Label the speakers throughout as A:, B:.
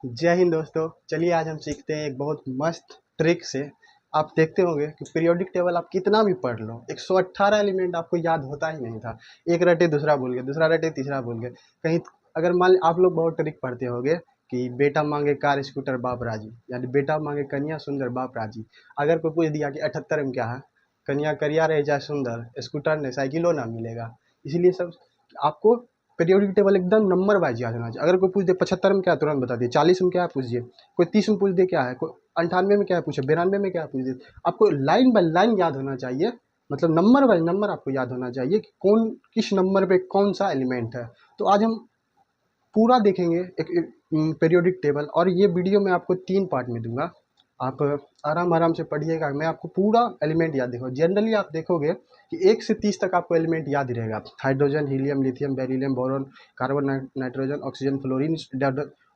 A: जय हिंद दोस्तों। चलिए आज हम सीखते हैं एक बहुत मस्त ट्रिक से। आप देखते होंगे कि पीरियोडिक टेबल आप कितना भी पढ़ लो 118 एलिमेंट आपको याद होता ही नहीं था। एक रटे दूसरा भूल गए, दूसरा रटे तीसरा भूल गए। कहीं अगर मान आप लोग बहुत ट्रिक पढ़ते होंगे कि बेटा मांगे कार स्कूटर बाप राजी, यानी बेटा मांगे कन्या सुंदर बाप राजी। अगर कोई पूछ दिया कि 78 में क्या है, कन्या करिया रहे चाहे सुंदर, स्कूटर ने साइकिलो ना मिलेगा। इसलिए सब आपको पीरियोडिक टेबल एकदम नंबर वाइज याद होना चाहिए। अगर कोई पूछ दे 75 में क्या है तुरंत बता दिए, 40 में क्या है पूछ दिए, कोई 30 में पूछ दे क्या है, कोई 98 में क्या है पूछे, 92 में क्या है पूछ दे। आपको लाइन बाय लाइन याद होना चाहिए, मतलब नंबर बाय नंबर आपको याद होना चाहिए कि कौन किस नंबर पे कौन सा एलिमेंट है। तो आज हम पूरा देखेंगे एक पीरियोडिक टेबल, और ये वीडियो मैं आपको 3 पार्ट में दूंगा। आप आराम आराम से पढ़िएगा, मैं आपको पूरा एलिमेंट याद देखो। जनरली आप देखोगे कि 1 से 30 तक आपको एलिमेंट याद ही रहेगा। Hydrogen, helium, lithium, beryllium, boron, carbon, nitrogen, oxygen, fluorine,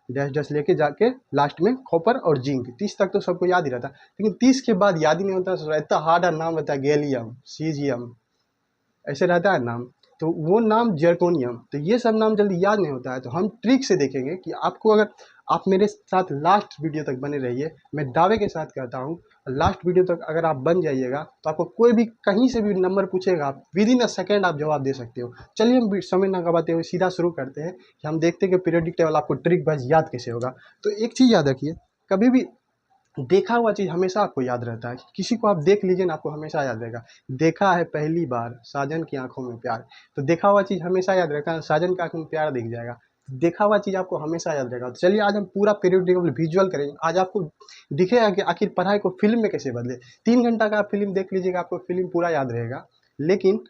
A: dash dash लेके जाके लास्ट में कॉपर और जिंक। 30 तक तो सबको याद ही रहता है, लेकिन 30 के बाद याद ही नहीं होता। इतना हार्ड नाम रहता है, गैलियम, सीजियम, ऐसे रहता है नाम। तो वो नाम जर्कोनियम, तो ये सब नाम जल्दी याद नहीं होता है। तो हम ट्रिक से देखेंगे कि आपको, अगर आप मेरे साथ लास्ट वीडियो तक बने रहिए, मैं दावे के साथ कहता हूँ लास्ट वीडियो तक अगर आप बन जाइएगा तो आपको कोई भी कहीं से भी नंबर पूछेगा, आप विद इन अ सेकेंड आप जवाब दे सकते हो। चलिए हम समय ना गवाते हुए सीधा शुरू करते हैं कि हम देखते हैं कि पीरियोडिक टेबल आपको ट्रिक वाइज याद कैसे होगा। तो एक चीज़ याद रखिए, कभी भी देखा हुआ चीज़ हमेशा आपको याद रहता है। किसी को आप देख लीजिए ना, आपको हमेशा याद रहेगा। देखा है पहली बार साजन की आंखों में प्यार, तो देखा हुआ चीज़ हमेशा याद रहता है। साजन की आंखों में प्यार दिख जाएगा, देखा हुआ चीज़ आपको हमेशा याद रहेगा। तो चलिए आज हम पूरा पीरियड टेबल विजुअल करेंगे। आज आपको दिखेगा कि आखिर पढ़ाई को फिल्म में कैसे बदले। 3 घंटा का आप फिल्म देख लीजिएगा, आपको फिल्म पूरा याद रहेगा। लेकिन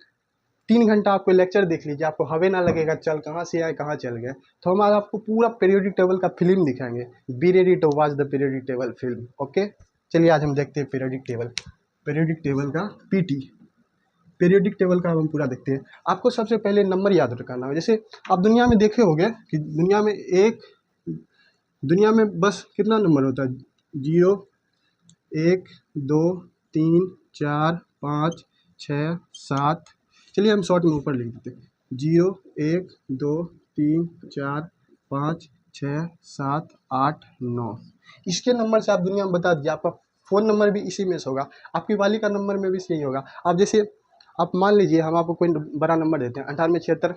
A: 3 घंटा आपको लेक्चर देख लीजिए, आपको हवे ना लगेगा चल कहाँ से आए कहाँ चल गए। तो हम आज आपको पूरा पीरियोडिक टेबल का फिल्म दिखाएंगे। Be ready to watch the periodic table film. Okay, चलिए आज हम देखते हैं पीरियोडिक टेबल। पीरियोडिक टेबल का पीटी, पीरियोडिक टेबल का हम पूरा देखते हैं। आपको सबसे पहले नंबर याद रखना है। जैसे आप दुनिया में देखे होंगे कि दुनिया में बस कितना नंबर होता है? 0, 1, 2, 3, 4, 5, 6, 7। चलिए हम शॉर्ट में ऊपर लिख देते हैं 0, 1, 2, 3, 4, 5, 6, 7, 8, 9। इसके नंबर से आप दुनिया में बता दीजिए। आपका फ़ोन नंबर भी इसी में से होगा, आपकी वाली का नंबर में भी यही होगा। आप जैसे आप मान लीजिए हम आपको कोई बड़ा नंबर देते हैं, 98 76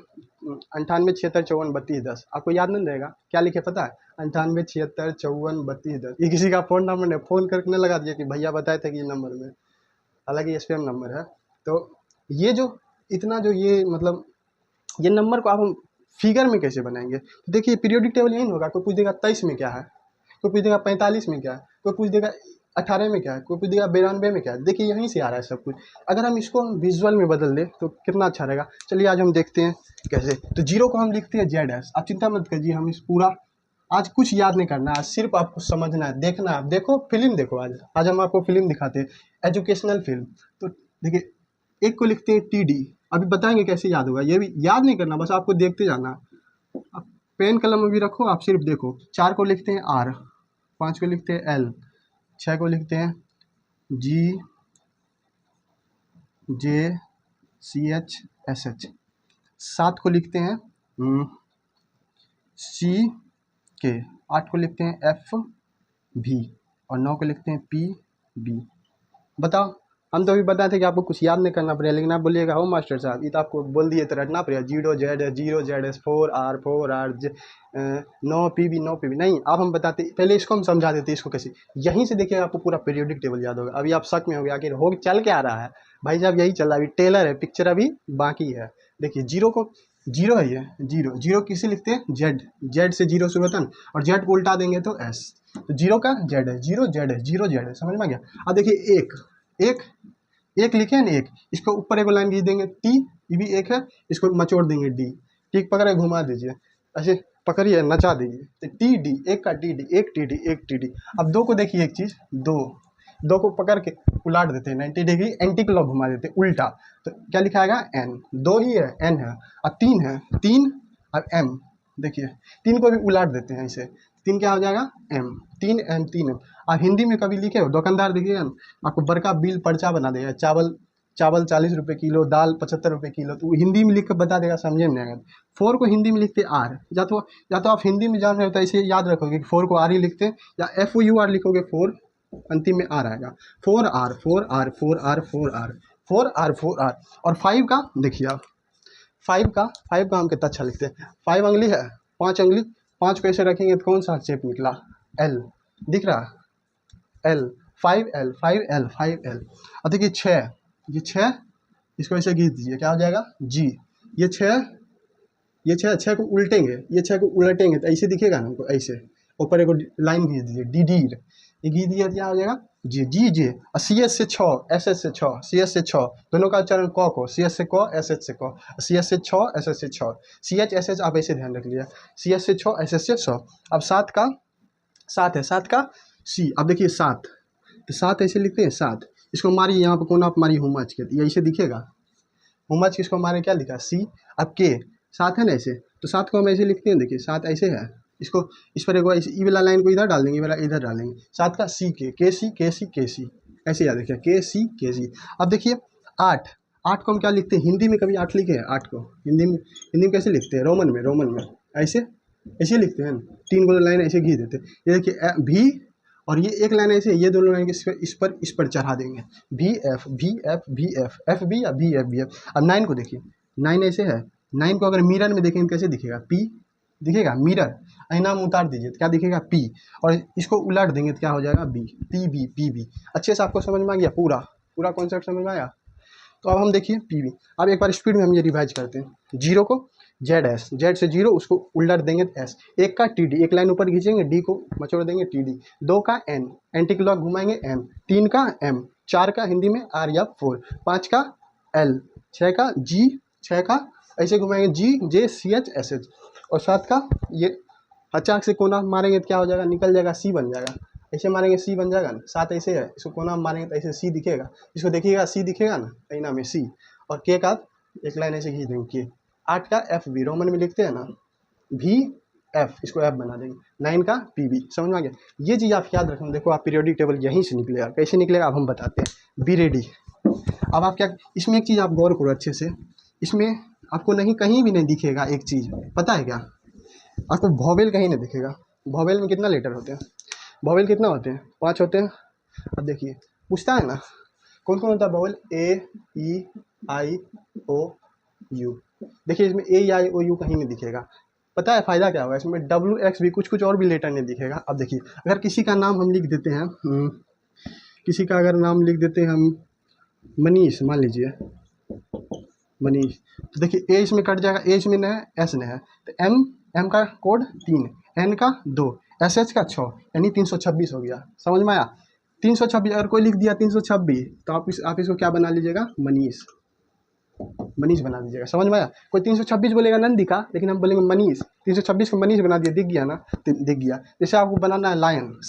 A: 54 32 10। आपको याद नहीं रहेगा, क्या लिखे पता है? 98 76 54 32 10। ये किसी का फ़ोन नंबर नहीं, फ़ोन करके नहीं लगा दिया कि भैया बताए थे कि ये नंबर में, हालांकि ये स्पैम नंबर है। तो ये जो इतना जो ये मतलब ये नंबर को आप हम फिगर में कैसे बनाएंगे? तो देखिए पीरियोडिक टेबल यही होगा। कोई पूछ देगा 23 में क्या है, कोई पूछ देगा 45 में क्या है, कोई पूछ देगा 18 में क्या है, कोई पूछ देगा 92 में क्या है। देखिए यहीं से आ रहा है सब कुछ। अगर हम इसको विजुअल में बदल दें तो कितना अच्छा रहेगा। चलिए आज हम देखते हैं कैसे। तो जीरो को हम लिखते हैं जेड एस। आप चिंता मत कीजिए, हम इस पूरा आज कुछ याद नहीं करना है, सिर्फ आपको समझना है, देखना है। आप देखो फिल्म देखो, आज हम आपको फिल्म दिखाते हैं, एजुकेशनल फिल्म। तो देखिए एक को लिखते हैं टी डी, अभी बताएंगे कैसे याद होगा। ये भी याद नहीं करना, बस आपको देखते जाना। आप पेन कलम अभी रखो, आप सिर्फ देखो। 4 को लिखते हैं आर, 5 को लिखते हैं एल, 6 को लिखते हैं जी J C H S H, 7 को लिखते हैं सी के, 8 को लिखते हैं एफ भी, और 9 को लिखते हैं पी बी। बताओ, हम तो अभी बताए थे कि आपको कुछ याद नहीं करना पड़ेगा, लेकिन आप बोलिएगा हो मास्टर साहब ये तो आपको बोल दिए तो रटना पड़ेगा। Zero Z S, 4 R no P B, no P B नहीं। अब हम बताते, पहले इसको हम समझा देते इसको कैसे। यहीं से देखिए आपको पूरा पीरियोडिक टेबल याद होगा। अभी आप शक में हो गया आखिर हो चल क्या रहा है। भाई साहब यही चल रहा है, अभी टेलर है, पिक्चर अभी बाकी है। देखिए जीरो को, जीरो है ये, जीरो जीरो किसे लिखते हैं? जेड, जेड से जीरो शुरू होता है, और जेड को उल्टा देंगे तो एस। तो जीरो का जेड है, जीरो जेड है, जीरो जेड है, समझ में आ गया? अब देखिए एक, एक एक लिखे हैं ना, एक, इसको ऊपर एक लाइन खींच देंगे टी, ये भी एक है, इसको मचोड़ देंगे डी। टिक पकड़े घुमा दीजिए, ऐसे पकड़िए नचा दीजिए, तो टी डी, एक का टी डी, एक टी डी, एक टी डी। अब दो को देखिए एक चीज, दो, दो को पकड़ के उलाट देते हैं 90 डिग्री, एंटी क्लॉक घुमा देते हैं उल्टा। तो क्या लिखा आएगा? एन। दो ही है, एन है। अब तीन है, तीन, अब एम। देखिए तीन को भी उलाट देते हैं ऐसे, तीन क्या हो जाएगा? एम। तीन एम, तीन एम। आप हिंदी में कभी लिखे हो, दुकानदार देखिएगा ना आपको बड़का बिल पर्चा बना देगा, चावल चावल 40 रुपये किलो, दाल 75 रुपये किलो, तो वो हिंदी में लिख कर बता देगा, समझे में नहीं आएगा। 4 को हिंदी में लिखते आर, या तो आप हिंदी में जान रहे हो तो ऐसे याद रखोगे कि 4 को आर ही लिखते हैं, या FOUR लिखोगे 4 अंतिम में आर आएगा। 4R 4R 4R 4R 4R 4R। और 5 का देखिए आप, 5 का हम कितना अच्छा लिखते हैं। 5 अंगली है, 5 अंगली, 5 को ऐसे रखेंगे तो कौन सा शेप निकला, L दिख रहा, L 5L 5L 5L। अब देखिए 6, ये 6 इसको ऐसे खींच दीजिए, क्या हो जाएगा G। ये 6 को उल्टेंगे, ये 6 को उलटेंगे तो ऐसे दिखेगा ना हमको, ऐसे ऊपर एक लाइन खींच दीजिए डीडीर, ये खींच दिया क्या हो जाएगा जी जी जी। और CS से 6, SS से 6, CS से 6 दोनों का उच्चारण क को, CS से क, SS से क, CS से 6 SS से 6, CH SS आप ऐसे ध्यान रख लिया, CS से 6 SS से 6। अब 7 का 7 है, 7 का C। अब देखिए 7, तो 7 ऐसे लिखते हैं 7, इसको मारिए यहाँ पर कोना आप मारिए हुमच के, ये ऐसे दिखेगा, हुमच किसको मारे क्या लिखा C। अब के 7 है ना ऐसे, तो 7 को हम ऐसे लिखते हैं, देखिए 7 ऐसे है, इसको इस पर एक ऐसे ई वाला लाइन को इधर डाल देंगे, ये वाला इधर डालेंगे, 7 का C के सी ऐसे याद रखिए के सी। अब देखिए 8 को हम क्या लिखते हैं, हिंदी में कभी 8 लिखे हैं, 8 को हिंदी में कैसे लिखते हैं, रोमन में ऐसे लिखते हैं, 3 गो लाइन ऐसे घी देते हैं। ये देखिए भी, और ये एक लाइन ऐसे, ये दोनों लाइन इस पर चढ़ा देंगे, एफ बी या बी एफ। अब 9 को देखिए, 9 ऐसे है, 9 को अगर मिरर में देखेंगे कैसे दिखेगा, पी दिखेगा, मिरर आईना में उतार दीजिए तो क्या दिखेगा पी, और इसको उलट देंगे तो क्या हो जाएगा बी, पी बी। अच्छे से आपको समझ में आ गया, पूरा कॉन्सेप्ट समझ में आया। तो अब हम देखिए पी। अब एक बार स्पीड में हम ये रिवाइज करते हैं, 0 को जेड से 0 उसको उलट देंगे तो एस, 1 का TD, एक लाइन ऊपर खींचेंगे, D को मचोड़ देंगे TD, 2 का N, एंटी क्लॉक घुमाएंगे M, 3 का M, 4 का हिंदी में R या 4, 5 का L, 6 का G, 6 का ऐसे घुमाएंगे GJCHSH, और 7 का ये अचाक से कोना मारेंगे तो क्या हो जाएगा, निकल जाएगा C बन जाएगा, ऐसे मारेंगे C बन जाएगा ना, 7 ऐसे है, इसको कोना मारेंगे तो ऐसे C दिखेगा, इसको देखिएगा C दिखेगा ना, ऐना में C, और K का एक लाइन ऐसे खींच देंगे K। 8 का FB रोमन में लिखते हैं ना, VF इसको F बना देंगे, 9 का PB। समझ में आ गया, ये चीज़ आप याद रखें। देखो आप पीरियोडिक टेबल यहीं से निकलेगा, कैसे निकलेगा अब हम बताते हैं, बी रेडी। अब आप क्या, इसमें एक चीज़ आप गौर करो अच्छे से, इसमें आपको नहीं कहीं भी नहीं दिखेगा एक चीज़, पता है क्या, आपको वॉवेल कहीं नहीं दिखेगा। वॉवेल में कितना लेटर होते हैं, वॉवेल कितना होते हैं, 5 होते हैं। अब देखिए पूछता है ना कौन कौन होता है वॉवेल, AEIOU। देखिए इसमें AEIOU कहीं नहीं दिखेगा, पता है फ़ायदा क्या होगा, इसमें WX भी कुछ और भी लेटर नहीं दिखेगा। अब देखिए अगर किसी का नाम हम लिख देते हैं, किसी का अगर नाम लिख देते हैं हम मनीष, मान लीजिए मनीष, तो देखिए A इसमें कट जाएगा, A इसमें न है, S न है, तो M का कोड 3, N का 2, SH का 6, यानी 326 हो गया। समझ में आया, 326। अगर कोई लिख दिया 326 तो आप इसको क्या बना लीजिएगा, मनीष बना दीजिएगा। समझ में आया, कोई 326 बोलेगा नंदिका, लेकिन हम बोलेंगे मनीष, 326 को मनीष बना दिया, दिख गया ना, दिख गया। जैसे आपको बनाना है लायन,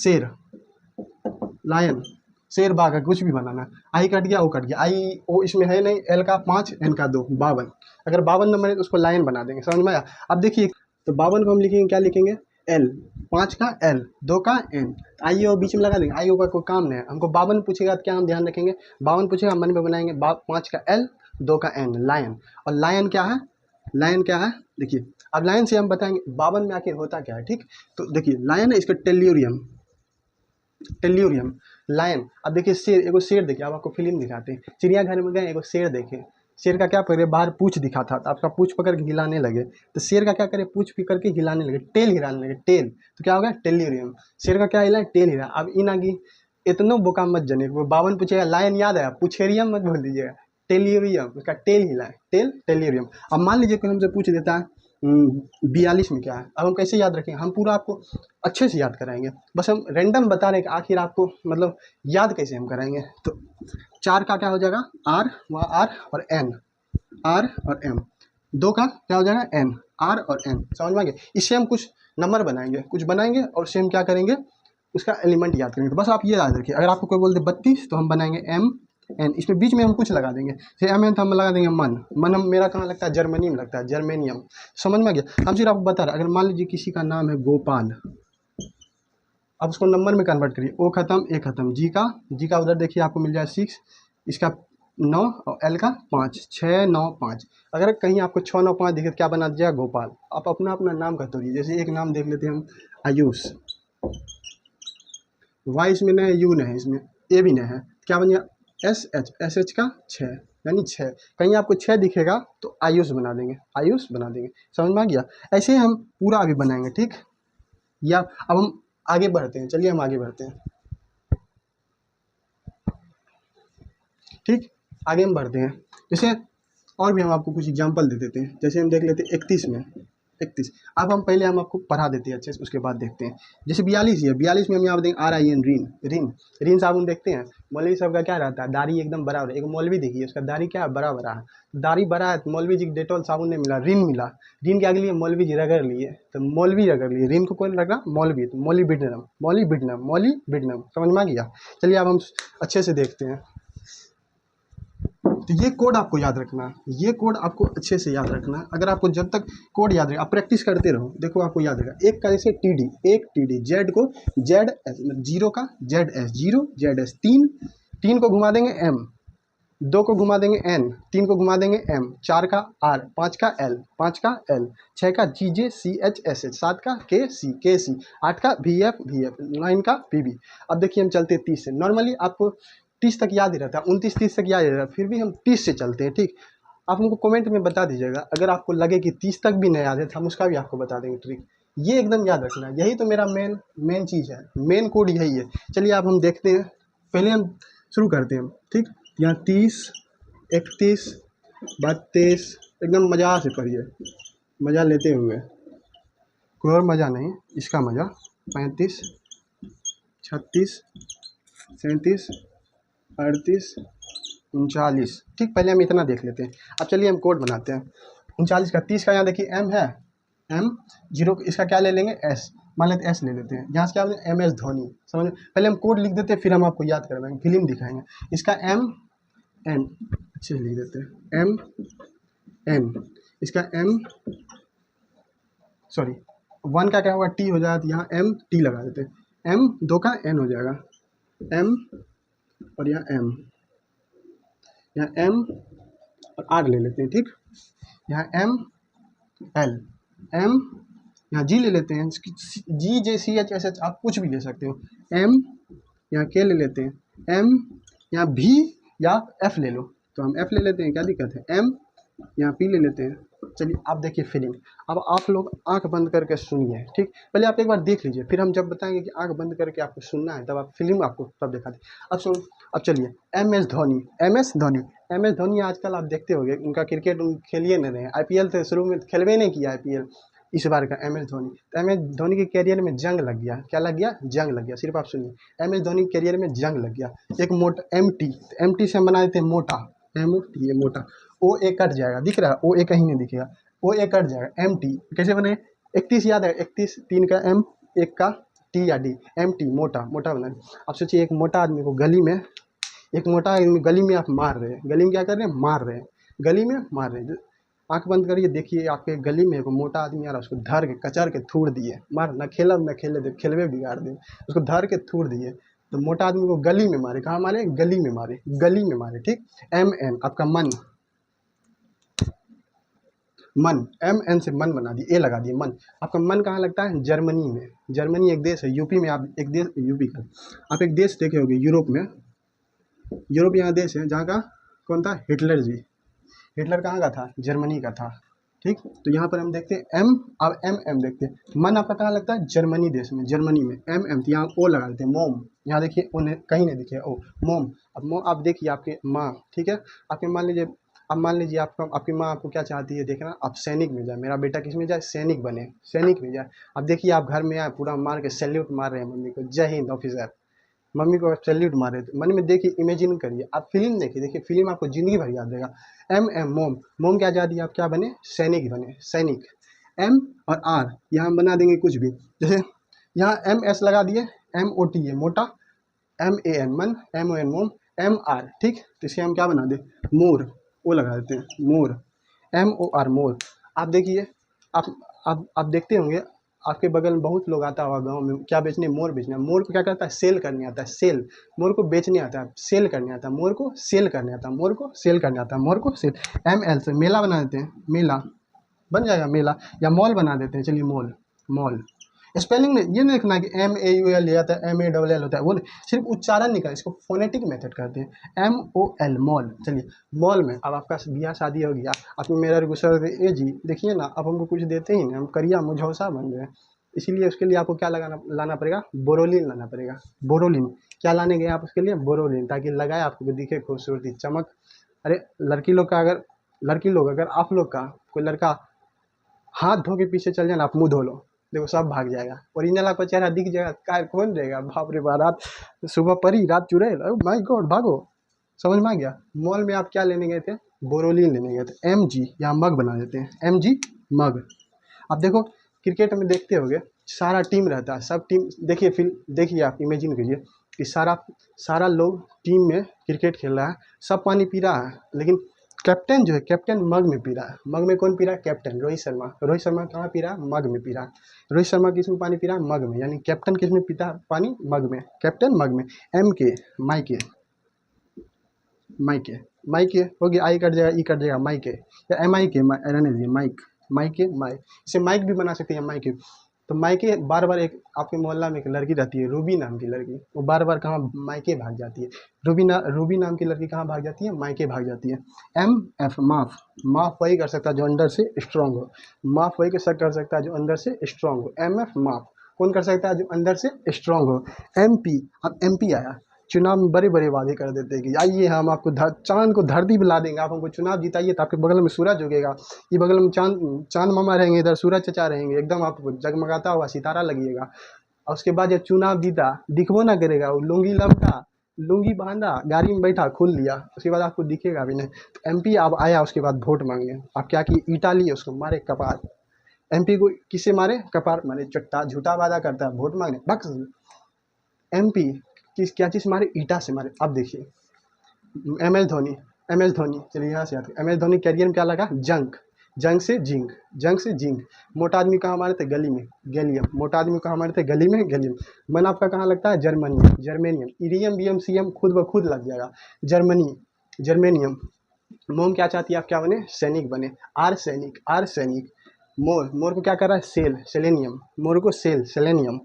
A: शेर बाघ है, कुछ भी बनाना, आई कट गया, ओ कट गया, आई ओ इसमें है नहीं, L का 5, N का 2, 52। अगर 52 नंबर है तो उसको लाइन बना देंगे। समझ में आया। अब देखिए तो 52 को हम लिखेंगे, क्या लिखेंगे, L, 5 का L, 2 का N, आई ओ बीच में लगा देंगे, आई ओ का कोई काम नहीं है हमको। 52 पूछेगा तो क्या हम ध्यान रखेंगे, 52 पूछेगा मन में बनाएंगे, 5 का L, 2 का N, लायन। और लायन क्या है, देखिए अब लायन से हम बताएंगे 52 में आखिर होता क्या है। ठीक, तो देखिए लायन है, इसका टेल्यूरियम लायन। अब देखिए शेर, एगो शेर देखिए, अब आपको फिल्म दिखाते हैं, चिड़ियाघर में गए, एगो शेर देखे, शेर का क्या पकड़े, बाहर पूछ दिखा था, तो आपका पूछ पकड़ के हिलाने लगे, तो शेर का क्या करे, पूछ पकड़ के हिलाने लगे, टेल हिलाने लगे, टेल, तो क्या हो गया, टेल्यूरियम। शेर का क्या हिला, टेल हिला। अब इन आगे इतनो बोका मत जने, वो 52 पूछेगा, लायन याद है, पुछेरियम मत बोल दीजिएगा, टेल्यूरियम, उसका टेल हिला है, टेल्यूरियम। अब मान लीजिए कोई हमसे पूछ देता है 42 में क्या है, अब हम कैसे याद रखेंगे, हम पूरा आपको अच्छे से याद कराएंगे, बस हम रैंडम बता रहे हैं कि आखिर आपको मतलब याद कैसे हम कराएंगे। तो 4 का क्या हो जाएगा, R, वहाँ R और N, R और M, 2 का क्या हो जाएगा, N, R और N। समझ में आ गया। इससे हम कुछ नंबर बनाएंगे और उससे हम क्या करेंगे, उसका एलिमेंट याद करेंगे। तो बस आप ये याद रखिए, अगर आपको कोई बोल दे 32 तो हम बनाएंगे M N, इसमें बीच में हम कुछ लगा देंगे, जैसे M N तो हम लगा देंगे मन हम मेरा कहाँ लगता है, जर्मनी में लगता है, जर्मेनियम। समझ में आ गया। हम सिर्फ आपको बता रहे, अगर मान लीजिए किसी का नाम है गोपाल, अब उसको नंबर में कन्वर्ट करिए, O खत्म, A खत्म, G का उधर देखिए आपको मिल जाए 6, इसका 9 और एल का 5, 6 9 5। अगर कहीं आपको 6 9 5 दिखे तो क्या बना दीजिएगा, गोपाल। आप अपना अपना नाम का तोड़िए। जैसे एक नाम देख लेते हैं हम, आयुष। वाई इसमें नहीं है, यू नहीं है, इसमें ए भी नहीं है, क्या बन गया, एस एच का 6, यानी 6। कहीं आपको 6 दिखेगा तो आयुष बना देंगे, आयुष बना देंगे। समझ में आ गया। ऐसे ही हम पूरा अभी बनाएंगे, ठीक। या अब हम आगे बढ़ते हैं, चलिए हम आगे बढ़ते हैं, ठीक। आगे हम बढ़ते हैं। जैसे और भी हम आपको कुछ एग्जांपल दे देते हैं। जैसे हम देख लेते हैं 31 में, 31। अब हम पहले हम आपको पढ़ा देते हैं अच्छे से, उसके बाद देखते हैं। जैसे 42 है, 42 में हम यहाँ देंगे RIN, रीन। रीन रीन साबुन देखते हैं, मौलवी साहब का क्या रहता है, दाढ़ी एकदम बड़ा हो रहा है। एक मौलवी देखिए, उसका दाढ़ी क्या बड़ा बड़ा है, दाढ़ी बड़ा है तो मौलवी जी डेटॉल साबुन नहीं मिला, रीन मिला। रीन के आगे लिए मौलवी जी रगड़ लिए, तो मौलवी रगड़ लिए, रीन को कौन रगड़ा, मौलवी। तो मौली बिडनम, मौली बिडनम, मौली बिडनम। समझ में आ गया। चलिए अब हम अच्छे से देखते हैं। तो ये कोड आपको याद रखना है, ये कोड आपको अच्छे से याद रखना है। अगर आपको जब तक कोड याद रहे, आप प्रैक्टिस करते रहो, देखो आपको याद रहेगा। एक का जैसे TD, एक TD, जेड को ZS, जीरो का ZS, जीरो ZS, तीन को घुमा देंगे M, 2 को घुमा देंगे N, 3 को घुमा देंगे M, 4 का R, 5 का L, 5 का L, 6 का GJCHSH, 7 का KC, 8 का VF, 9 का PB। अब देखिए हम चलते हैं 30 से। नॉर्मली आपको 30 तक याद ही रहता है, 29 30 तक याद ही रहता है, फिर भी हम 30 से चलते हैं, ठीक। आप हमको कमेंट में बता दीजिएगा, अगर आपको लगे कि 30 तक भी नहीं याद है तो हम उसका भी आपको बता देंगे ट्रिक। ये एकदम याद रखना है, यही तो मेरा मेन चीज़ है, मेन कोड यही है। चलिए अब हम देखते हैं, पहले हम शुरू करते हैं, ठीक। यहाँ 30, 31, 32, एकदम मज़ा से पढ़िए, मज़ा लेते हुए, कोई और मज़ा नहीं, इसका मज़ा। 35, 36, 37, 38, 39, ठीक। पहले हम इतना देख लेते हैं। अब चलिए हम कोड बनाते हैं। 39 का, 30 का यहाँ देखिए M है, M, 0 इसका क्या ले लेंगे, S, मान लेते हैं S ले लेते हैं। यहाँ से क्या बोलते हैं, MS धोनी। समझ, पहले हम कोड लिख देते हैं, फिर हम आपको याद करवाएंगे, फिल्म दिखाएंगे। इसका MN अच्छे से लिख देते हैं, MN। इसका M, सॉरी 1 का क्या होगा, T हो जाएगा, तो यहाँ MT लगा देते हैं। M 2 का N हो जाएगा, M, और यहाँ M, यहाँ M और R ले लेते हैं, ठीक। यहाँ M L, M, यहाँ G ले लेते हैं, GJCHSH, आप कुछ भी ले सकते हो। M, यहाँ K ले लेते हैं, M, यहाँ V या F ले लो, तो हम F ले लेते हैं, क्या दिक्कत है। M, यहाँ P ले लेते हैं। चलिए आप देखिए फीलिंग। अब आप लोग आंख बंद करके सुनिए, ठीक। पहले आप एक बार देख लीजिए, फिर हम जब बताएंगे कि आंख बंद करके आपको सुनना है, तब आप फिल्म आपको तब दिखा दें। अब सुन, अब चलिए MS Dhoni, MS Dhoni, MS Dhoni आजकल आप देखते होंगे, उनका क्रिकेट खेलिए नहीं रहे, IPL थे शुरू में, खेलवे नहीं किया IPL इस बार का MS धोनी। तो MS धोनी के कैरियर में जंग लग गया, क्या लग गया, जंग लग गया। सिर्फ आप सुनिए, MS धोनी के कैरियर में जंग लग गया। एक मोटा MT से हम बना देते हैं मोटा, MT, ये मोटा, OA कट जाएगा, दिख रहा है, OA कहीं नहीं दिखेगा, OA कट जाएगा, MT कैसे बने, 31 याद है, 31, 3 का M, 1 का T या D, MT, मोटा, मोटा बना। अब सोचिए एक मोटा आदमी को गली में, एक मोटा आदमी गली में आप मार रहे हैं, गली में क्या कर रहे हैं, मार रहे हैं, गली में मार रहे हैं। आंख बंद करिए, देखिए आपके गली में एक मोटा आदमी आ रहा है, उसको धर के कचर के थूड़ दिए, मार ना खेला ना खेले दे, खेलवे बिगाड़ दे, उसको धर के थूड़ दिए। तो मोटा आदमी को गली में मारे, कहाँ मारे, गली में मारे, गली में मारे, ठीक। MN आपका मन, मन, MN से मन बना दिए, ए लगा दिए, मन। आपका मन कहाँ लगता है, जर्मनी में। जर्मनी एक देश है, यूपी में, आप एक देश, यूपी का आप एक देश देखे होंगे यूरोप में, यूरोप यहाँ देश है जहाँ का कौन था, हिटलर जी। हिटलर कहाँ का था, जर्मनी का था, ठीक। तो यहाँ पर हम देखते हैं M, अब MM देखते हैं। मन आपका कहाँ लगता है, जर्मनी देश में, जर्मनी में, MM, तो यहाँ O लगा देते हैं, मोम। यहाँ देखिए O कहीं नहीं दिखे, O, मोम। अब मोम आप देखिए आपके माँ, ठीक है, आपके मान लीजिए, अब मान लीजिए आपका, आपकी माँ आपको क्या चाहती है, देखना आप सैनिक में जाए, मेरा बेटा किस में जाए, सैनिक बने, सैनिक में जाए। अब देखिए आप घर में आए, पूरा मार के सैल्यूट मार रहे हैं मम्मी को, जय हिंद ऑफिसर, मम्मी को सैल्यूट मारे, तो मन में देखिए, इमेजिन करिए, आप फिल्म देखिए, देखिए फिल्म आपको जिंदगी भर याद रहेगा। MM, मोम, मोम क्या चाहती है, आप क्या बने, सैनिक बने, सैनिक। M और R यहाँ बना देंगे कुछ भी, जैसे यहाँ MS लगा दिए, MOT है मोटा, MAN मन, MON मोम, MR, ठीक। तो इसे हम क्या बना दे, मोर, वो लगा देते हैं, मोर, MOR मोर। आप देखिए, आप देखते होंगे, आपके बगल में बहुत लोग आता होगा गांव में, क्या बेचने, मोर बेचना। मोर को क्या करता है, सेल करने आता है, सेल। मोर को बेचने आता है, सेल करने आता है। मोर को सेल करने आता है, मोर को सेल करने आता है, मोर को सेल। ML से मेला बना देते हैं, मेला बन जाएगा मेला, या मॉल बना देते हैं, चलिए मॉल। मॉल स्पेलिंग में ये नहीं लिखना कि MAUL जाता है, MALL होता है, वो नहीं, सिर्फ उच्चारण निकल, इसको फोनेटिक मेथड कहते हैं, MOL मॉल। चलिए मॉल में अब आपका ब्याह शादी हो गया, आप मेरा गुस्सा ए जी देखिए ना, अब हमको कुछ देते ही नहीं, हम करिया मुझौसा बन गए, इसीलिए उसके लिए आपको क्या लाना पड़ेगा, बोरोलिन लाना पड़ेगा। बोरोलिन क्या लाने गए आप उसके लिए, बोरोलिन, ताकि लगाए आपको दिखे खूबसूरती चमक। अरे लड़की लोग अगर आप लोग का कोई लड़का हाथ धो के पीछे चल जाए ना, आप मुंह धो लो, देखो सब भाग जाएगा, ओरिजिनल आपका चेहरा दिख जाएगा, काय कौन रहेगा, बाप रे बाप, रात सुबह परी रात चुड़ैल, माय गॉड, भागो। समझ में आ गया। मॉल में आप क्या लेने गए थे, बोरोलिन लेने गए थे। MG या मग बना देते हैं, MG मग। अब देखो क्रिकेट में देखते होगे, सारा टीम रहता है, सब टीम, देखिए फिर देखिए आप इमेजिन कीजिए कि सारा सारा लोग टीम में क्रिकेट खेल रहा है, सब पानी पी रहा है, लेकिन कैप्टन जो है, कैप्टन मग में पी रहा है। मग में कौन पी रहा है, कैप्टन रोहित शर्मा। रोहित शर्मा कहाँ पी रहा है, मग में पी रहा है। रोहित शर्मा किस में पानी पी रहा है, मग में, यानी कैप्टन किस में पीता है पानी, मग में, कैप्टन मग में। MK माइके, माइके, माइके हो गया, आई कट जाएगा, ई कट जाएगा, माइके, या MIK, रहने दीजिए, माइक, माइके, माइक, इसे माइक भी बना सकते हैं, माइके। तो मायके बार बार, एक आपके मोहल्ला में एक लड़की रहती है, रूबी नाम की लड़की, वो बार बार कहाँ मायके भाग जाती है। रूबी नाम की लड़की कहाँ भाग जाती है, मायके भाग जाती है। MF माफ, माफ वही कर सकता है जो अंदर से स्ट्रांग हो, माफ वही कर सकता है जो अंदर से स्ट्रांग हो। MF माफ कौन कर सकता है, जो अंदर से स्ट्रांग हो। MP, अब MP आया, चुनाव में बड़े बड़े वादे कर देते हैं कि आइए हम आपको चांद को धरती पे ला देंगे, आप हमको चुनाव जिताइए तो आपके बगल में सूरज उगेगा, ये बगल में चांद मामा रहेंगे, इधर सूरज चचा रहेंगे, एकदम आपको जगमगाता हुआ सितारा लगिएगा। और उसके बाद जब चुनाव जीता, दिखबो ना करेगा, वो लुंगी लमका, लुंगी बांधा, गाड़ी में बैठा, खोल लिया, उसके बाद आपको दिखेगा भी नहीं। तो MP अब आया, उसके बाद वोट मांगे, आप क्या किए, ईटा लिए, उसको मारे कपार। MP को किसे मारे, कपार मारे, चट्टा झूठा वादा करता है वोट मांगने, बक्स। MP क्या चीज़ मारे, ईटा से मारे। अब देखिए MS धोनी, MS धोनी, चलिए यहाँ से आते हैं। MS धोनी कैरियर में क्या लगा, जंग, जंग से जिंक, जंग से जिंक। मोटा आदमी कहाँ मारे थे, गली में, गैलियम। मोटा आदमी कहाँ मारे थे, गली में, गैलियम। मन आपका कहाँ लगता है, जर्मनी, जर्मेनियम। ईरियम BM CM खुद ब खुद लग जाएगा, जर्मनी, जर्मेनियम। मोम क्या चाहती है आप, क्या बने, सैनिक बने, आर्सेनिक, आर्सेनिक। मोर, मोर को क्या कर रहा है, सेल, सेलेनियम, मोर को सेल, सेलेनियम।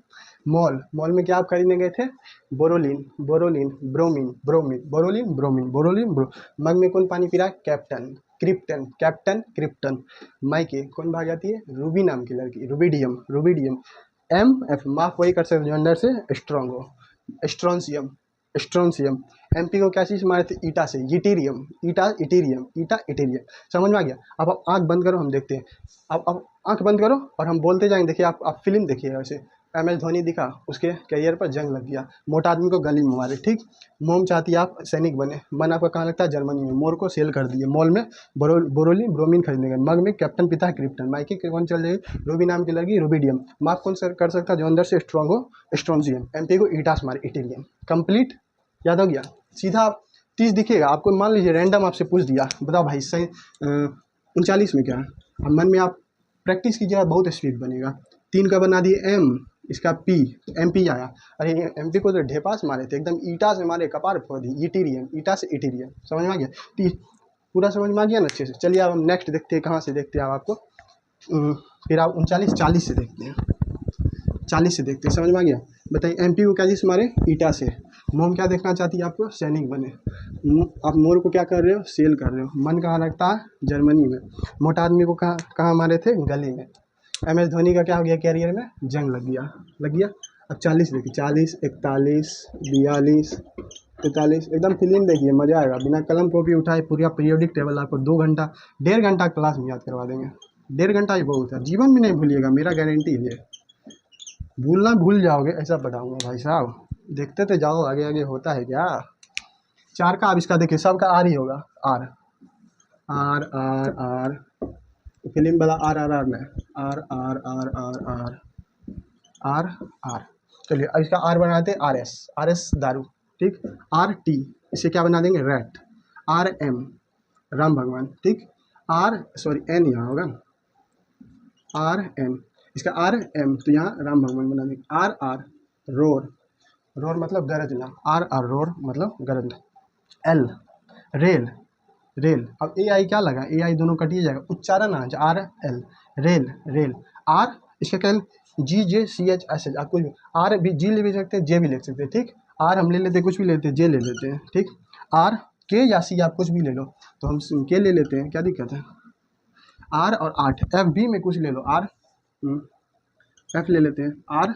A: मॉल, मॉल में क्या आप खरीदने गए थे, Boroline, Boroline, bromine, bromine, Boroline, bromine, Boroline, mug में कौन पानी पी रहा है, कैप्टन, क्रिप्टन, कैप्टन, क्रिप्टन। माइके कौन भाग जाती है, रूबी नाम की लड़की, रूबिडियम, रूबिडियम। MF माफ वही कर सकते जो अंदर से स्ट्रांग हो, स्ट्रॉन्सियम, स्ट्रॉन्सियम। MP को क्या चीज़ मारे थे, ईटा से, यूटेरियम, ईटा, इटेरियम, ईटा, इटेरियम। समझ में आ गया। अब आप आँख बंद करो, हम देखते हैं। अब आँख बंद करो और हम बोलते जाएंगे, देखिए आप फिल्म देखिए वैसे। MS धोनी दिखा, उसके करियर पर जंग लग गया, मोटा आदमी को गली में मारे, ठीक। मोम चाहती है आप सैनिक बने, मन आपका कहाँ लगता है, जर्मनी में। मोर को सेल कर दिए, मॉल में बोरोलिन, ब्रोमीन खरीदने गए। मग में कैप्टन पिता है क्रिप्टन। माइके कौन चल जाएगी, रूबी नाम की लड़की, रूबिडियम। माफ कौन कर सकता है, जो अंदर से स्ट्रांग हो, स्ट्रॉन्जियम। MP को ईटास मारे, इटेरियम। कंप्लीट, याद हो गया। सीधा 30 दिखेगा आपको, मान लीजिए रैंडम आपसे पूछ दिया, बताओ भाई सही 39 में क्या है। अब मन में आप प्रैक्टिस कीजिएगा, बहुत स्पीड बनेगा। 3 का बना दिए M, इसका P, MP आया। अरे MP को तो ढेपास मारे थे, एकदम ईटा से मारे, कपार फोड़ दी, ईटीरियम, ईटा से इटीरियम। समझ में आ गया, पूरा समझ में आ गया ना अच्छे से। चलिए अब हम नेक्स्ट देखते हैं, कहाँ से देखते हैं अब आपको, फिर आप 39-40 से देखते हैं, 40 से देखते हैं, समझ में आ गया। बताइए MP को क्या चीज़ मारे, ईटा से। मोम क्या देखना चाहती है आपको, सैनिक बने। आप मोर को क्या कर रहे हो, सेल कर रहे हो। मन कहाँ लगता है, जर्मनी में। मोटा आदमी को कहाँ कहाँ मारे थे, गली में। MS धोनी का क्या हो गया, कैरियर में जंग लग गया, लग गया। अब 40 देखिए, 40, 41, 42, 43, एकदम फिल्म देखिए, मज़ा आएगा। बिना कलम कॉपी उठाए पूरा पीरियोडिक टेबल आपको 2 घंटा, 1.5 घंटा क्लास में याद करवा देंगे। 1.5 घंटा ही बहुत है, जीवन में नहीं भूलिएगा, मेरा गारंटी है। भूलना भूल जाओगे, ऐसा बताऊंगा भाई साहब। देखते तो जाओ, आगे आगे होता है क्या। 4 का अब इसका देखिए, सबका R ही होगा, R, R R R, film वाला RRR में, R R R R R R R. चलिए अब इसका R बनाते हैं, RS दारू, ठीक। RT, इसे क्या बना देंगे, रैट। RM राम भगवान, ठीक। N यहाँ होगा, RM। इसका आर एम, तो यहाँ राम भगवान बना देंगे। आर आर रोर, रोर मतलब गरजना, आर आर रोर मतलब गरजना। L rail, rail. अब ए आई क्या लगा, ए आई दोनों कटिए जाएगा, उच्चारण आना चाहिए, R L rail, rail. R इसका क्या, G J C H S H, आप कुछ भी आर भी जी ले भी सकते हैं, जे भी लिख सकते हैं, ठीक। आर हम ले लेते हैं, कुछ भी लेते हैं, जे ले लेते हैं, ठीक। आर के या सी आप कुछ भी ले लो, तो हम के ले लेते हैं, क्या दिक्कत है। आर और 8, एफ भी में कुछ ले लो, आर एफ ले लेते हैं, आर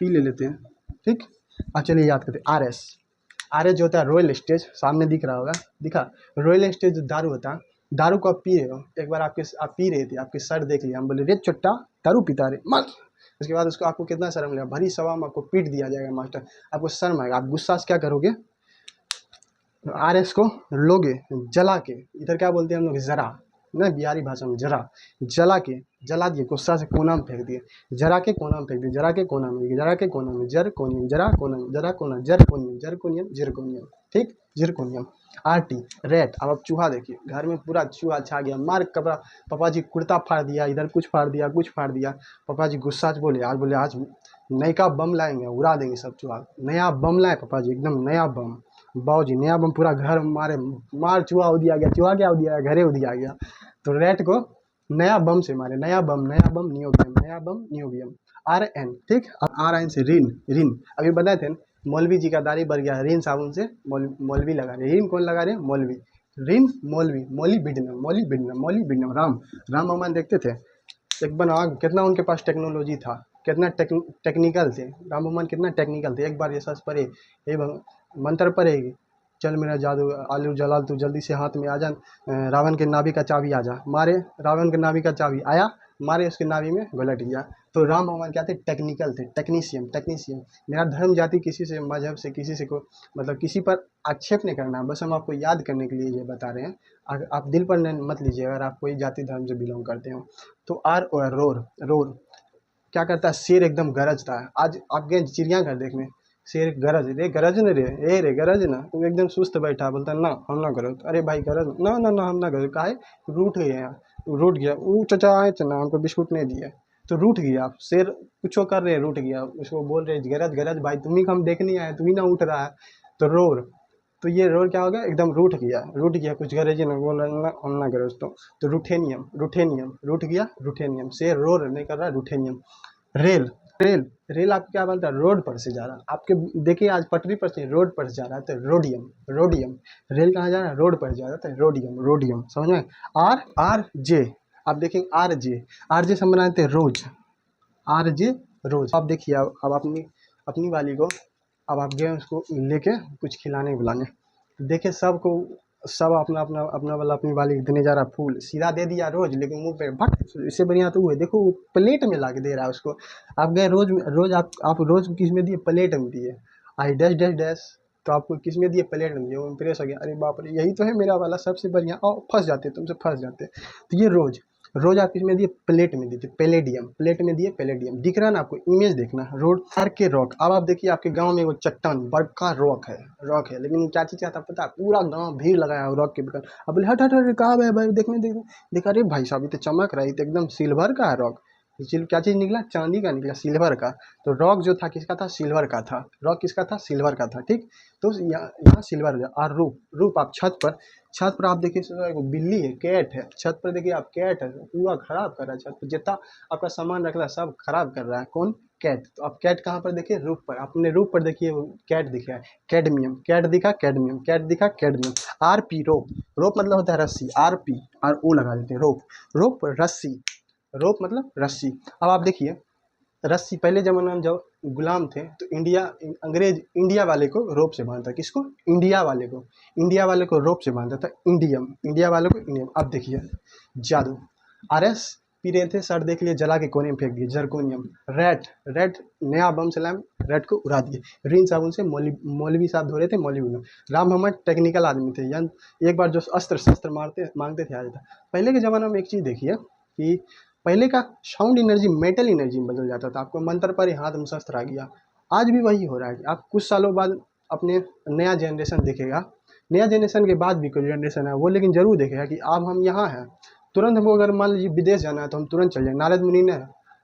A: पी ले लेते हैं, ठीक। अब चलिए याद करते हैं, आर एस। आर एस जो होता है रॉयल स्टेज, सामने दिख रहा होगा, दिखा, रॉयल स्टेज जो दारू होता है, दारू को आप पी रहे हो, एक बार आप पी रहे थे, आपके सर देख लिया, हम बोले रे चट्टा दारू पीता रे मत, उसके बाद उसको आपको कितना शर्म लगा, भरी सभा में आपको पीट दिया जाएगा मास्टर, आपको शर्म आएगा, आप गुस्सा से क्या करोगे, आर एस को लोगे जला के, इधर क्या बोलते हैं हम लोग, जरा ना, बिहारी भाषा में जरा, जला के, जला दिए, गुस्सा से कोना में फेंक दिए, जरा के कोना में फेंक दिए, जरा के कोना में, जरा के कोना में, जर कोनियम, जरा कोना में, जरा कोना, जर कोनियम, जर कोनियम, जर कोनियम, ठीक, जर कोनियम। R T rate. अब आप चूहा देखिए, घर में पूरा चूहा छा गया, मार कपड़ा, पापा जी कुर्ता फाड़ दिया, इधर कुछ फाड़ दिया, कुछ फाड़ दिया, पापा जी गुस्सा से बोले, आज नई का बम लाएंगे, उड़ा देंगे सब चूहा, नया बम लाए पापा जी, एकदम नया बम, बाबू जी नया बम, पूरा घर मारे, मार चूहा उदिया गया, चूहा क्या उदिया गया, घरे उदिया गया, तो रेट को नया बम से मारे, नया बम नियोबियम, नया बम नियोबियम। आर एन, ठीक। अब आर एन से रिन, रिन अभी बताए थे, मौलवी जी का दाढ़ी बढ़ गया, रिन साबुन से मौलवी लगा रहे, रिन कौन लगा रहे, मौलवी, रिन मौलवी, मौली बिडनम, मौली बिडनम, मौली बिडनम। राम, राम भगवान देखते थे, एक बार आग, कितना उनके पास टेक्नोलॉजी था, कितना टेक्निकल थे राम भगवान, कितना टेक्निकल थे। एक बार ये सच पढ़े, ये मंत्र पढ़ेगी, चल मेरा जादू आलू जलाल तू जल्दी से हाथ में आ जा, रावण के नाभि का चाबी आ जा, मारे रावण के नाभि का चाबी आया, मारे उसके नाभि में गलट गया। तो राम भगवान क्या थे, टेक्निकल थे, टेक्नीशियन, टेक्नीशियन। मेरा धर्म जाति किसी से, मजहब से, किसी से को मतलब किसी पर आक्षेप नहीं करना, बस हम आपको याद करने के लिए ये बता रहे हैं, आप दिल पर मत लीजिए अगर आप कोई जाति धर्म से बिलोंग करते हो। तो आर और रोर, रोर क्या करता है, शेर एकदम गरजता है। आज आप गए चिड़ियाघर देखने, शेर गरज, रे गरज न रे, ए रे गरज ना, तो एकदम सुस्त बैठा, बोलता ना हम ना गरज, अरे भाई गरज ना ना ना हम ना गरज, काहे, रूठ गए यहाँ, रूठ गया, वो चचा आए थे ना, हमको बिस्कुट नहीं दिए, तो रूठ गया शेर, कुछ कर रहे रूठ गया, उसको बोल रहे गरज गरज भाई, तुम्ही को हम देखने आए, तुम्ही ना उठ रहा है, तो रोर, तो ये रोर क्या हो गया, एकदम रूठ गया, रूठ गया, कुछ गरज ना, बोल रहा ना हम ना गरज, तो रूठेनियम, रूठेनियम, रूठ गया रूठेनियम, शेर रोर नहीं कर रहा, रूठेनियम। रेल, रेल, रेल आपको क्या बोलता है, रोड पर से जा रहा है, आपके देखिए आज पटरी पर से रोड पर से जा रहा है, तो रोडियम, रोडियम। रेल कहाँ जा रहा है, रोड पर जा रहा है, तो रोडियम, रोडियम, समझ में। आर आर जे, आप देखेंगे आर जे से हम बनाते हैं रोज, आर जे रोज। आप देखिए, अब अपनी अपनी वाली को, अब आप गए उसको लेके कुछ खिलाने बुलाने, देखिए सबको, सब अपना अपना अपना वाला अपनी वाली देने जा रहा फूल, सीधा दे दिया रोज, लेकिन मुंह पे भट, इससे बढ़िया तो हुए, देखो वो प्लेट में ला के दे रहा है उसको। आप गए रोज, रोज आप रोज किस में दिए, प्लेट में दिए, आई डैश डैश डैश, तो आपको किस में दिए, प्लेट में दिए, वो इम्प्रेस हो गया, अरे बाप रे यही तो है मेरा वाला सबसे बढ़िया, और फंस जाते, तुमसे फंस जाते। तो ये रोज, रोज आप किस में दिए, प्लेट में दिए, पैलेडियम, प्लेट में दिए पैलेडियम, दिख रहा है ना आपको, इमेज देखना, रोड आर के रॉक। अब आप देखिए आपके गांव में वो चट्टान बर्फ का रॉक है, रॉक है, लेकिन क्या चीज चाहता पता है, पूरा गांव भीड़ लगाया है रॉक के बगल, अब बोले हट हट हट, कहाँ है भाई, देखने देखने, देखा अरे भाई साहब ये तो चमक रहा है, ये तो एकदम सिल्वर का है रॉक, क्या चीज निकला, चांदी का निकला, सिल्वर का। तो रॉक जो था किसका था, सिल्वर का था, रॉक किसका था, सिल्वर का था, ठीक। तो यहाँ सिल्वर हो गया। और रूप, रूप आप छत पर, छत पर आप देखिए एगो बिल्ली है, कैट है, छत पर देखिए आप, कैट है, पूरा खराब कर रहा है छत पर, जितना आपका सामान रख रहा है सब खराब कर रहा है, कौन, कैट। तो आप कैट कहाँ पर देखिए, रूप पर, अपने रूप पर देखिए वो कैट दिखा है, कैडमियम, कैट दिखा कैडमियम, कैट दिखा कैडमियम। आर पी रोप, रोप मतलब होता है रस्सी, आर पी और ओ लगा देते हैं, रोप, रोप रस्सी, रोप मतलब रस्सी। अब आप देखिए रस्सी, पहले जमाने में जब गुलाम थे तो इंडिया, अंग्रेज इंडिया वाले को रोप से बांधता, किसको, इंडिया वाले को, इंडिया वाले को रोप से बांधता था, इंडियम, इंडिया वाले को इंडियम। अब देखिए जादू, आर एस पी रहे थे, सर देख लिए, जला के कोने में फेंक दिए, जरकोनियम। रेड, रेड नया बम चलाए, रेड को उड़ा दिए, रिन साबुन से मौलवी साहब धो रहे थे, मौलवी। राम भगवान टेक्निकल आदमी थे, एक बार जो अस्त्र शस्त्र मांगते थे, आज था। पहले के ज़माने में एक चीज़ देखिए कि पहले का साउंड एनर्जी मेटल एनर्जी में बदल जाता था, आपको मंत्र पर ही हाथ में शस्त्र आ गया। आज भी वही हो रहा है कि आप कुछ सालों बाद अपने नया जनरेशन देखेगा, नया जनरेशन के बाद भी कोई जनरेशन है वो, लेकिन जरूर देखेगा कि अब हम यहाँ हैं, तुरंत हमको अगर मान लीजिए विदेश जाना है तो हम तुरंत चल जाएंगे। नारद मुनि ने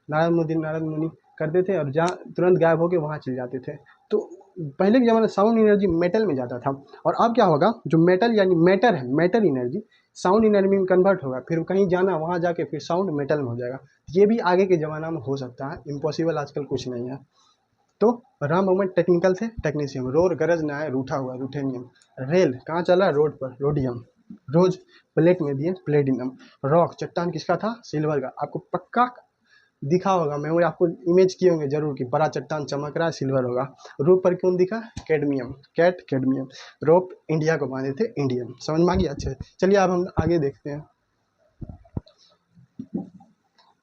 A: नारद मुनि करते थे और जहाँ तुरंत गायब होके वहाँ चले जाते थे। तो पहले के ज़माने में साउंड एनर्जी मेटल में जाता था, और अब क्या होगा, जो मेटल यानी मैटर है, मैटर एनर्जी साउंड एनर्जी में कन्वर्ट होगा, फिर कहीं जाना वहाँ जाके फिर साउंड मेटल में हो जाएगा। ये भी आगे के ज़माना में हो सकता है, इम्पॉसिबल आजकल कुछ नहीं है। तो राम भगवान टेक्निकल थे, टेक्नीशियन। रोर गरज न आए रूठा हुआ, रूठेनियम। रेल कहाँ चला, रोड पर, रोडियम। रोज प्लेट में दिए, प्लेटिनम। रॉक चट्टान किसका था, सिल्वर का। आपको पक्का दिखा होगा, मेमोरी आपको इमेज किए होंगे जरूर कि बड़ा चट्टान चमक रहा है, सिल्वर होगा। रूप पर कौन दिखा, कैडमियम, कैट कैडमियम। रोप इंडिया को बांधे थे, इंडियन। समझ में आ गया, अच्छे। चलिए अब हम आगे देखते हैं।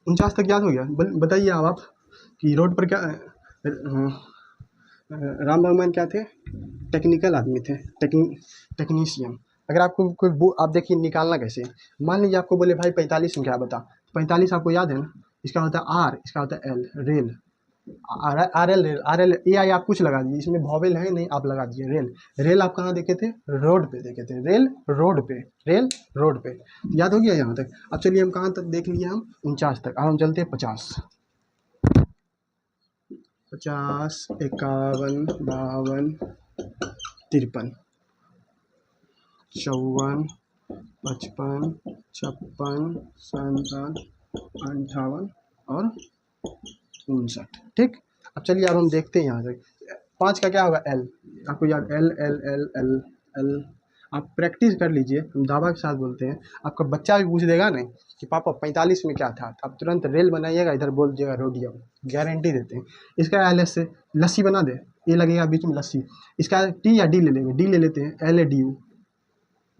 A: 49 तक याद हो गया, बताइए आप कि रोड पर क्या राम भगवान क्या थे, टेक्निकल आदमी थे, टेक्नीशियन। अगर आपको कोई आप देखिए निकालना कैसे, मान लीजिए आपको बोले भाई 45 में क्या बता, 45 आपको याद है ना, इसका होता है आर, इसका होता है L, rail. R L, rail, R L A I आप कुछ लगा दीजिए, इसमें वॉवेल है नहीं, आप लगा दीजिए रेल। रेल आप कहाँ देखे थे, रोड पे देखे थे, रेल रोड पे, रेल रोड पे। याद हो गया यहाँ तक। अब चलिए हम कहाँ तक देख लिए, हम 49 तक। अब हम चलते हैं 50, 50, 51, 52, 53, 54, 55, 56, 57, 58 और 59। ठीक। अब चलिए अब हम देखते हैं यहाँ से 5 का क्या होगा, एल। आपको याद, L L L L L. आप प्रैक्टिस कर लीजिए, हम दावा के साथ बोलते हैं। आपका बच्चा भी पूछ देगा नहीं कि पापा 45 में क्या था, आप तुरंत रेल बनाइएगा, इधर बोल दीजिएगा रोडियम। गारंटी देते हैं। इसका एल एस से लस्सी बना दे, ये लगेगा बीच में लस्सी। इसका टी या डी ले लेंगे, डी ले लेते हैं, L A D U,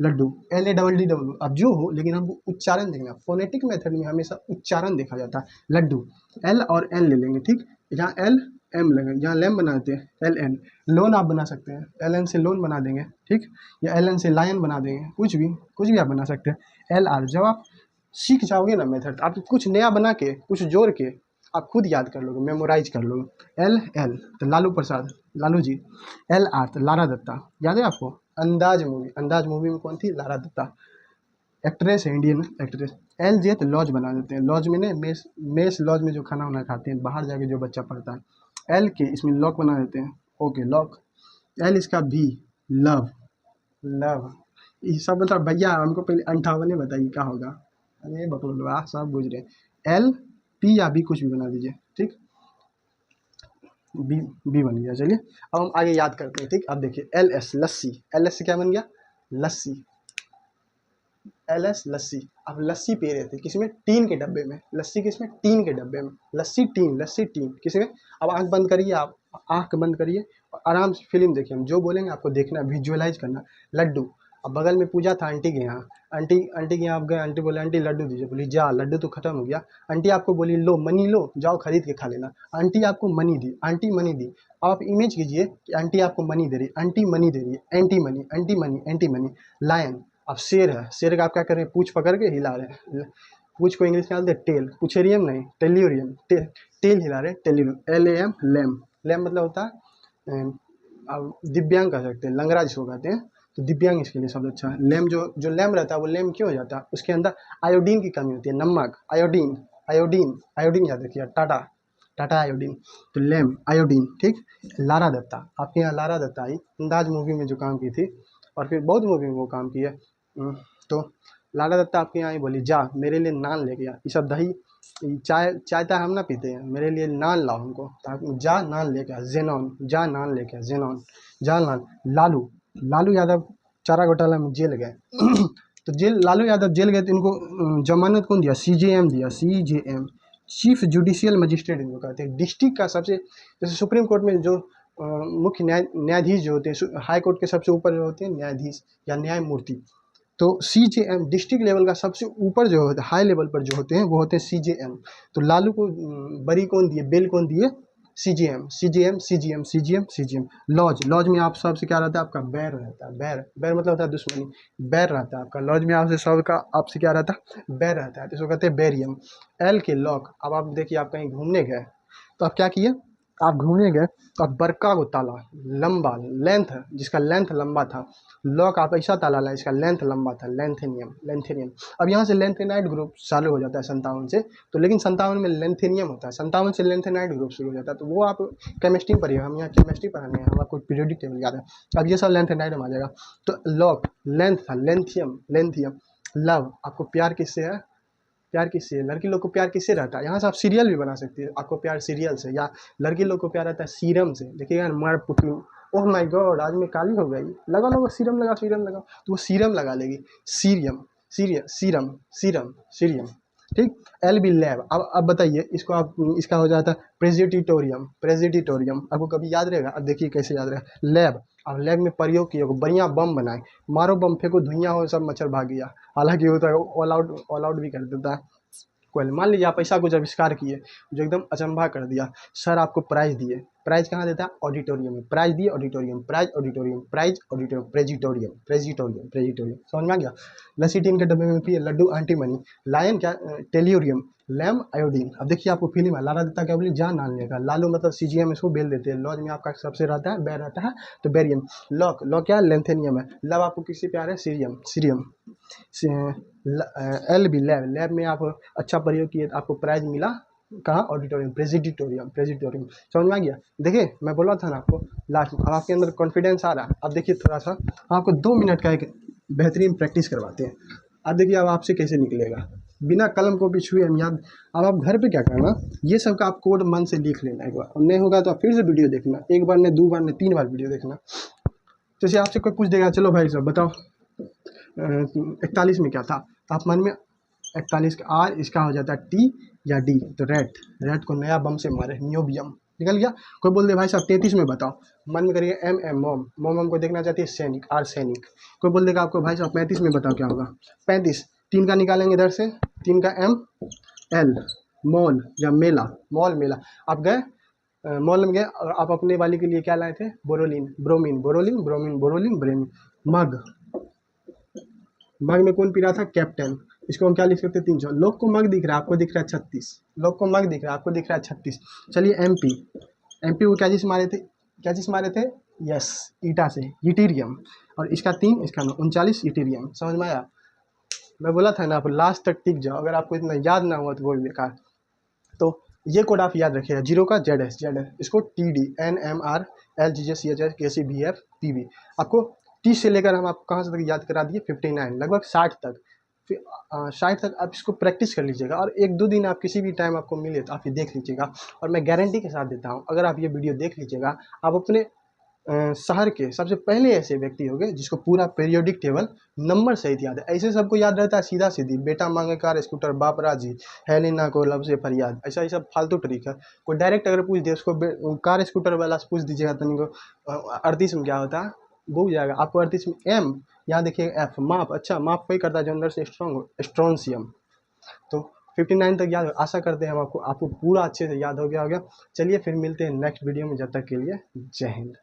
A: laddu. L A double D W, अब जो हो, लेकिन हमको उच्चारण देखना। फोनेटिक मेथड में हमेशा उच्चारण देखा जाता है। लड्डू, एल और एन ले लेंगे, ठीक। यहाँ एल एम लगेगा, यहाँ लैम बना देते हैं, एल एन। लोन आप बना सकते हैं, एल एन से लोन बना देंगे, ठीक। या एल एन से लायन बना देंगे, कुछ भी आप बना सकते हैं। एल आर, जब आप सीख जाओगे ना मेथड, आप कुछ नया बना के, कुछ जोड़ के आप खुद याद कर लोगे, मेमोराइज कर लोगे। एल एल तो लालू प्रसाद, लालू जी। एल आर तो लारा दत्ता, याद है आपको, अंदाज मूवी, अंदाज मूवी में कौन थी, लारा दत्ता, एक्ट्रेस है, इंडियन एक्ट्रेस। एल जे तो लॉज बना देते हैं, लॉज में नहीं, मेस, मेस लॉज में जो खाना वाना खाते हैं, बाहर जाके जो बच्चा पढ़ता है। एल के इसमें लॉक बना देते हैं, ओके लॉक। एल इसका भी, लव, लव। ये सब मतलब भैया हमको पहले 58 बताइए क्या होगा, अरे बकलोल सब बुझ रहे। एल पी या बी कुछ भी बना दीजिए, ठीक। बी, बी बन गया। चलिए अब हम आगे याद करते हैं, ठीक। अब देखिए एल एस, लस्सी। एल एस से क्या बन गया, लस्सी। एल एस लस्सी। अब लस्सी पी रहे थे किसमें, टीन के डब्बे में। लस्सी किसमें, टीन के डब्बे में। लस्सी टीन, लस्सी टीन किसमें। अब आंख बंद करिए, आप आंख बंद करिए और आराम से फिल्म देखिए। हम जो बोलेंगे आपको देखना, विजुअलाइज करना। लड्डू, अब बगल में पूजा था आंटी के यहाँ, आंटी आंटी के यहाँ आप गए, आंटी बोले आंटी लड्डू दीजिए, बोली जा, लड्डू तो खत्म हो गया। आंटी आपको बोली लो मनी लो, जाओ खरीद के खा लेना। आंटी आपको मनी दी, आंटी मनी दी। अब आप इमेज कीजिए कि आंटी आपको मनी दे रही, आंटी मनी दे रही है, anti money, anti money, anti money. Lion, अब शेर है, शेर का आप क्या कर रहे हैं, पूछ पकड़ के हिला रहे हैं। पूछ को इंग्लिश में डालते टेल, पुछेरियम नहीं, टेल्यूरियम, टेल हिला रहे, टेल्यूरियम। एल ए एम, लैम। लैम मतलब होता है अब दिव्यांग कह सकते हैं, लंगड़ा जिसको कहते हैं, तो दिव्यांग इसके लिए शब्द अच्छा है। लैम, जो लैम रहता है वो लैम क्यों हो जाता है, उसके अंदर आयोडीन की कमी होती है, नमक, आयोडीन, आयोडीन, आयोडीन याद रखिए, टाटा, टाटा आयोडीन। तो लैम, आयोडीन, ठीक। लारा दत्ता, आपके यहाँ लारा दत्ता आई, अंदाज मूवी में जो काम की थी, और फिर बहुत मूवी में वो काम की है। तो लारा दत्ता आपके यहाँ आई, बोली जा मेरे लिए नान लेके आ, ये सब दही, चाय, चाय तो हम ना पीते हैं, मेरे लिए नान लाओ हमको, तो जा नान लेके आ, जेनॉन, जा नान लेके आ, जेनॉन, जा नान। लालू, लालू यादव चारा घोटाला में जेल गए तो जेल, लालू यादव जेल गए तो इनको जमानत कौन दिया, सीजेएम दिया, सीजेएम, चीफ जुडिशियल मजिस्ट्रेट इनको कहते हैं। डिस्ट्रिक्ट का सबसे, जैसे सुप्रीम कोर्ट में जो मुख्य न्यायाधीश जो होते हैं, हाई कोर्ट के सबसे ऊपर जो होते हैं न्यायाधीश या न्यायमूर्ति, तो सीजेएम डिस्ट्रिक्ट लेवल का सबसे ऊपर जो होता है, हाई लेवल पर जो होते हैं वो होते हैं सीजेएम। तो लालू को बरी कौन दिए, बेल कौन दिए, CJM, CJM, CGM, CGM, CGM. Lodge, lodge में आप सबसे क्या रहता है, आपका बैर रहता है, बैर, बैर मतलब होता है दुश्मनी, बैर रहता है आपका लॉज में, आपसे सबका आपसे क्या रहता है, बैर रहता है, तो इसको कहते हैं बैरियम। एल के लॉक, अब आप देखिए आप कहीं घूमने गए तो आप क्या किए, आप घूमने गए तो आप बड़का को ताला लंबा लेंथ, जिसका लेंथ लंबा था, लॉक आप ऐसा ताला ला इसका लेंथ लंबा था, लेंथेनियम। अब यहाँ से लेंथेनाइट ग्रुप चालू हो जाता है 57 से, तो लेकिन 57 में लेंथेनियम होता है, 57 से लेंथेनाइट ग्रुप शुरू हो जाता है। तो वो आप केमिस्ट्री में पढ़िएगा, हम यहाँ केमिस्ट्री पढ़ाने हैं, हम आपको पीरियोडिक टेबल याद है। अब ये सब लेंथेनाइट में आ जाएगा। तो लॉक लेंथ था, लेंथियम। लव आपको प्यार किससे है, प्यार किससे, लड़की लोग को प्यार किससे रहता है, यहाँ से आप सीरियल भी बना सकती है, आपको प्यार सीरियल से, या लड़की लोग को प्यार रहता है सीरम से। देखिएगा मर पुटू, ओह माय गॉड आज मैं काली हो गई, लगा लो सीरम लगा, सीरम लगा, तो वो सीरम लगा लेगी, सीरियम, सीरम। ठीक। L B lab. अब बताइए इसको आप, इसका हो जाता है प्रेजिडिटोरियम। आपको कभी याद रहेगा, अब देखिए कैसे याद रहेगा। लैब, अब लैब में प्रयोग किए बढ़िया बम बनाए, मारो बम फेंको धुइयां हो, सब मच्छर भाग गया। हालांकि होता है ऑल आउट भी कर देता है कोई। मान लीजिए आप ऐसा कुछ आविष्कार किए जो एकदम अचंभा कर दिया, सर आपको प्राइज दिए, प्राइज कहाँ देता है, ऑडिटोरियम में, प्राइज दिए ऑडिटोरियम, प्राइज ऑडिटोरियम, प्रेजिटोरियम, समझ में आ गया। लस्सी टीन के डब्बे में पिए, लड्डू आंटी मनी, लायन क्या, टेल्यूरियम, लैम आयोडीन। अब देखिए आपको फिल्म है लाला दत्ता क्या बोली, जान डालने का, लालू मतलब सीजीएम, इसको बेल देते हैं, लॉज में आपका सबसे रहता है बैर रहता है, तो बेरियम। लॉक क्या है, लेंथेनियम है। लव आपको किससे प्यार है, सीरियम। एल बी लैब में आप अच्छा प्रयोग किए तो आपको प्राइज मिला, कहाँ, ऑडिटोरियम, प्रेजिटोरियम। समझ में आ गया। देखिए मैं बोला था ना आपको लास्ट में, अब आपके अंदर कॉन्फिडेंस आ रहा है। अब देखिए थोड़ा सा आपको 2 मिनट का एक बेहतरीन प्रैक्टिस करवाते हैं। अब देखिए अब आपसे कैसे निकलेगा, बिना कलम को भी छुए हम याद। अब आप घर पे क्या करना, ये सब का आप कोड मन से लिख लेना एक बार, और नहीं होगा तो आप फिर से वीडियो देखना, एक बार नहीं, 2 बार नहीं, 3 बार वीडियो देखना। जैसे आपसे कोई पूछ देगा, चलो भाई साहब बताओ 41 में क्या था, तो आप मन में 41 का आर, इसका हो जाता है टी या डी, तो रेट को नया बम से मारे, न्योबियम, निकल गया। कोई बोल दे भाई साहब 33 में बताओ, मन में करिए एम मोम हमको देखना चाहती है सैनिक, आर्सेनिक। कोई बोल देगा आपको भाई साहब 35 में बताओ क्या होगा, 35, 3 का निकालेंगे इधर से, 3 का एम, एल, मॉल या मेला, मॉल मेला। आप गए मॉल में गए और आप अपने वाली के लिए क्या लाए थे, बोरोलीन ब्रेमिन। मग में कौन पी रहा था, कैप्टन। इसको हम क्या लिख सकते हैं, 300। लोग को मग दिख रहा है, आपको दिख रहा है 36, लोग को मग दिख रहा है, आपको दिख रहा है 36। चलिए एमपी को क्या चीज मारे थे, यस, ईटा से, यूटेरियम। और इसका 3, इसका 9, 39 यूटेरियम। समझ में आया। मैं बोला था ना आप लास्ट तक टिक जाओ, अगर आपको इतना याद ना हुआ तो वो भी बेकार। तो ये कोड आप याद रखिएगा, 0 का जेड, इसको TD, NMR, LGJ CHS KC VF PB। आपको 30 से लेकर हम आपको कहाँ से तक याद करा दिए, 59 लगभग 60 तक। फिर 60 तक आप इसको प्रैक्टिस कर लीजिएगा, और 1-2 दिन आप किसी भी टाइम आपको मिले तो आप ये देख लीजिएगा। और मैं गारंटी के साथ देता हूँ, अगर आप ये वीडियो देख लीजिएगा, आप अपने शहर के सबसे पहले ऐसे व्यक्ति होंगे जिसको पूरा पीरियोडिक टेबल नंबर सहित याद है। ऐसे सबको याद रहता है सीधा सीधी, बेटा मांगे कार स्कूटर बाप राजी, हेलिना को लब से फरियाद, ऐसा ही सब फालतू ट्रिक है। कोई डायरेक्ट अगर पूछ दे उसको, कार स्कूटर वाला से पूछ दीजिएगा तनिक को 38 में क्या होता है, भूल जाएगा। आपको 38 में एम, यहाँ देखिए एफ, माप, अच्छा माप वही करता है जो अंदर से स्ट्रॉन्ग हो, स्ट्रॉन्सियम। तो 59 तक याद, आशा करते हैं हम आपको पूरा अच्छे से याद हो गया होगा। चलिए फिर मिलते हैं नेक्स्ट वीडियो में, जब तक के लिए जय हिंद।